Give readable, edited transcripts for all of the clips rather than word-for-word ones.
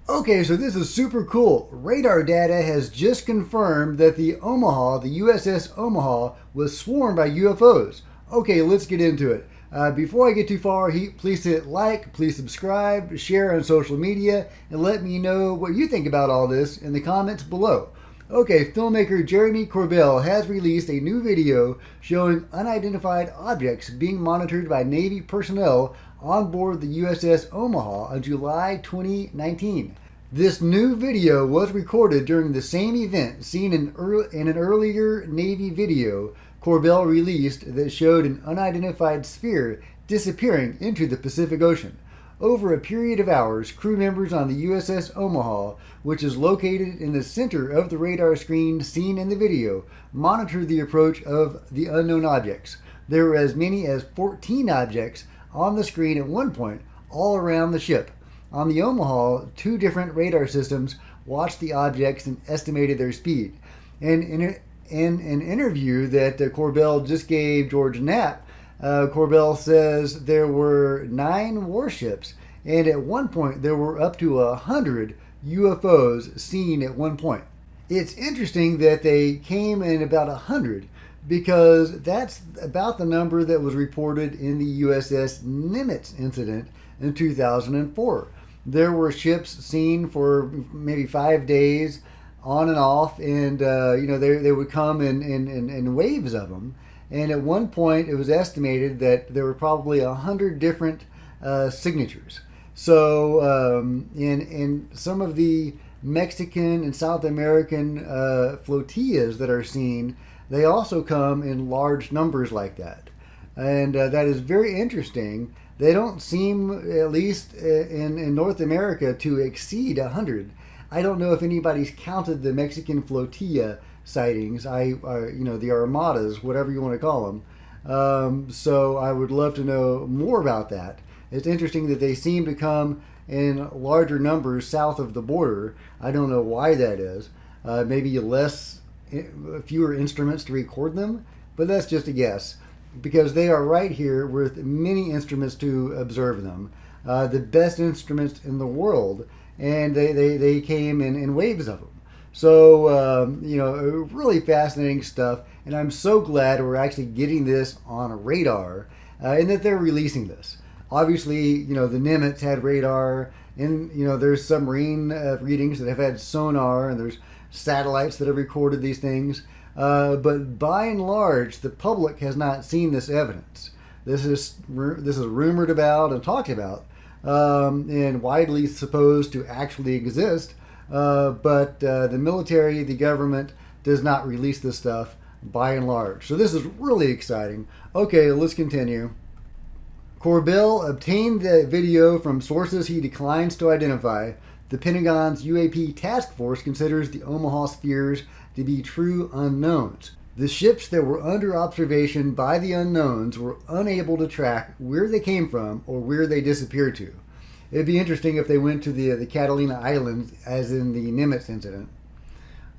Okay, so this is super cool. Radar data has just confirmed that the USS Omaha, was swarmed by UFOs. Okay, let's get into it. Before I get too far, please hit like, please subscribe, share on social media, and let me know what you think about all this in the comments below. Okay, filmmaker Jeremy Corbell has released a new video showing unidentified objects being monitored by Navy personnel on board the USS Omaha on July 2019. This new video was recorded during the same event seen in an earlier Navy video Corbell released that showed an unidentified sphere disappearing into the Pacific Ocean. Over a period of hours, crew members on the USS Omaha, which is located in the center of the radar screen seen in the video, monitored the approach of the unknown objects. There were as many as 14 objects on the screen at one point, all around the ship. On the Omaha, 2 different radar systems watched the objects and estimated their speed. And in an interview that Corbell just gave George Knapp, Corbell says there were 9 warships, and at one point there were up to 100 UFOs seen at one point. It's interesting that they came in about 100 because that's about the number that was reported in the USS Nimitz incident in 2004. There were ships seen for maybe 5 days on and off, and they would come in waves of them. And at one point, it was estimated that there were probably 100 different signatures. So in some of the Mexican and South American flotillas that are seen, they also come in large numbers like that. And that is very interesting. They don't seem, at least in North America, to exceed 100. I don't know if anybody's counted the Mexican flotilla sightings, the armadas, whatever you want to call them. So I would love to know more about that. It's interesting that they seem to come in larger numbers south of the border. I don't know why that is. Maybe fewer instruments to record them, but that's just a guess, because they are right here with many instruments to observe them. The best instruments in the world, and they came in waves of them. So, really fascinating stuff, and I'm so glad we're actually getting this on radar, and that they're releasing this. Obviously, the Nimitz had radar, and, there's submarine readings that have had sonar, and there's satellites that have recorded these things. But by and large, the public has not seen this evidence. This is rumored about and talked about, and widely supposed to actually exist. But the military, the government, does not release this stuff by and large. So this is really exciting. Okay, let's continue. Corbell obtained the video from sources he declines to identify. The Pentagon's UAP task force considers the Omaha spheres to be true unknowns. The ships that were under observation by the unknowns were unable to track where they came from or where they disappeared to. It'd be interesting if they went to the Catalina Islands, as in the Nimitz incident.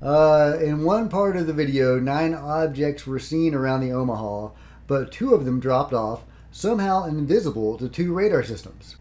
In one part of the video, 9 objects were seen around the Omaha, but 2 of them dropped off, somehow invisible to 2 radar systems.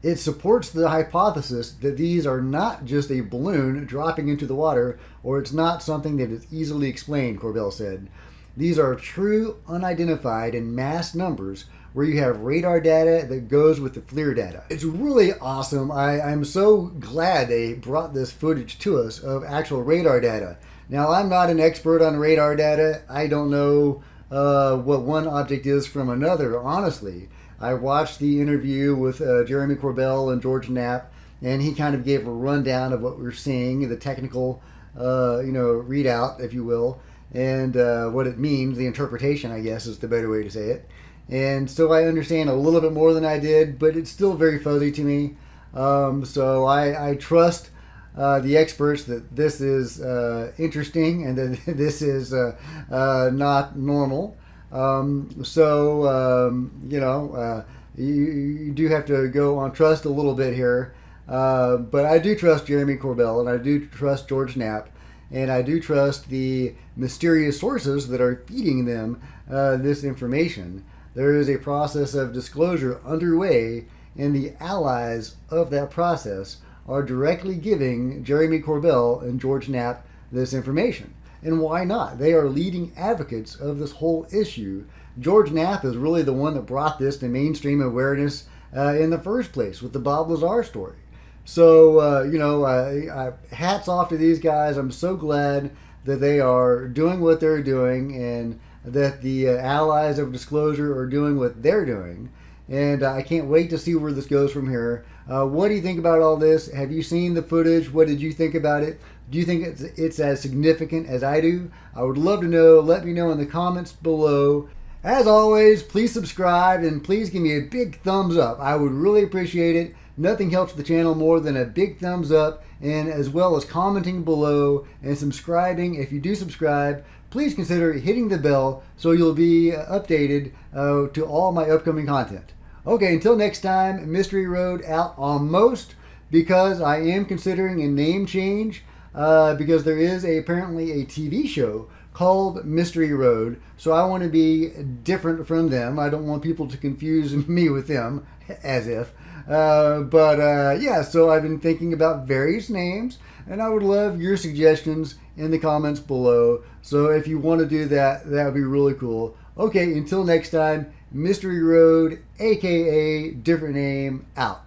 It supports the hypothesis that these are not just a balloon dropping into the water, or it's not something that is easily explained, Corbell said. These are true unidentified in mass numbers, where you have radar data that goes with the FLIR data. It's really awesome. I'm so glad they brought this footage to us of actual radar data. Now, I'm not an expert on radar data. I don't know what one object is from another, honestly. I watched the interview with Jeremy Corbell and George Knapp, and he kind of gave a rundown of what we're seeing, the technical, readout, if you will, and what it means, the interpretation, I guess, is the better way to say it. And so I understand a little bit more than I did, but it's still very fuzzy to me. So I trust the experts that this is interesting and that this is not normal. You do have to go on trust a little bit here. But I do trust Jeremy Corbell, and I do trust George Knapp, and I do trust the mysterious sources that are feeding them this information. There is a process of disclosure underway, and the allies of that process are directly giving Jeremy Corbell and George Knapp this information. And why not? They are leading advocates of this whole issue. George Knapp is really the one that brought this to mainstream awareness in the first place with the Bob Lazar story. So, hats off to these guys. I'm so glad that they are doing what they're doing and that the allies of disclosure are doing what they're doing. And I can't wait to see where this goes from here. What do you think about all this? Have you seen the footage? What did you think about it? Do you think it's as significant as I do? I would love to know. Let me know in the comments below. As always, please subscribe and please give me a big thumbs up. I would really appreciate it. Nothing helps the channel more than a big thumbs up, and as well as commenting below and subscribing. If you do subscribe, please consider hitting the bell so you'll be updated to all my upcoming content. Okay, until next time, Mystery Road out almost, because I am considering a name change because there is apparently a TV show called Mystery Road, so I want to be different from them. I don't want people to confuse me with them, as if. Yeah, so I've been thinking about various names, and I would love your suggestions in the comments below. So if you want to do that, that would be really cool. Okay, until next time, Mystery Road, aka different name, out.